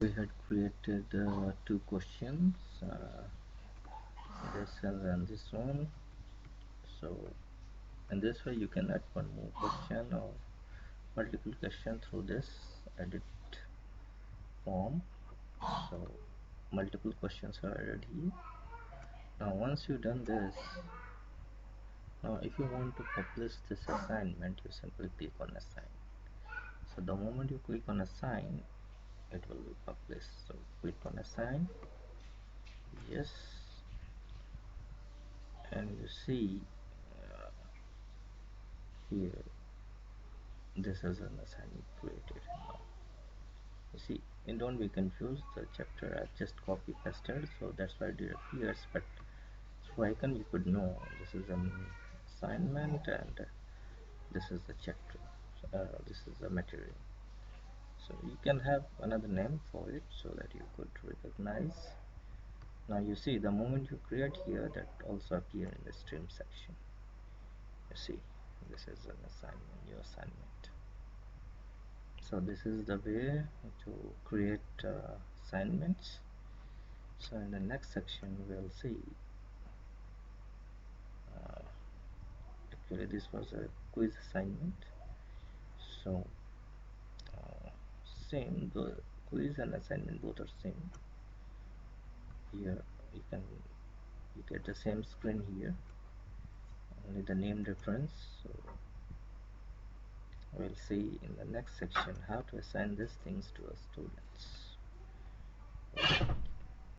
We had created two questions, this and this one. So in this way you can add one more question or multiple question through this edit form. So multiple questions are added here. Now once you've done this, now if you want to publish this assignment, you simply click on assign. So the moment you click on assign, it will be published. So click on assign, yes, and you see here this is an assignment created. Now you see, and don't be confused, the chapter I've just copy pasted, so that's why it appears, but through icon you could know this is an assignment and this is the chapter, this is the material. So you can have another name for it so that you could recognize. Now you see, the moment you create here, that also appear in the stream section. You see, this is an assignment, new assignment. So this is the way to create assignments. So in the next section we'll see, actually this was a quiz assignment. So same, the quiz and assignment both are same. Here you get the same screen here, only the name difference. So we'll see in the next section how to assign these things to our students.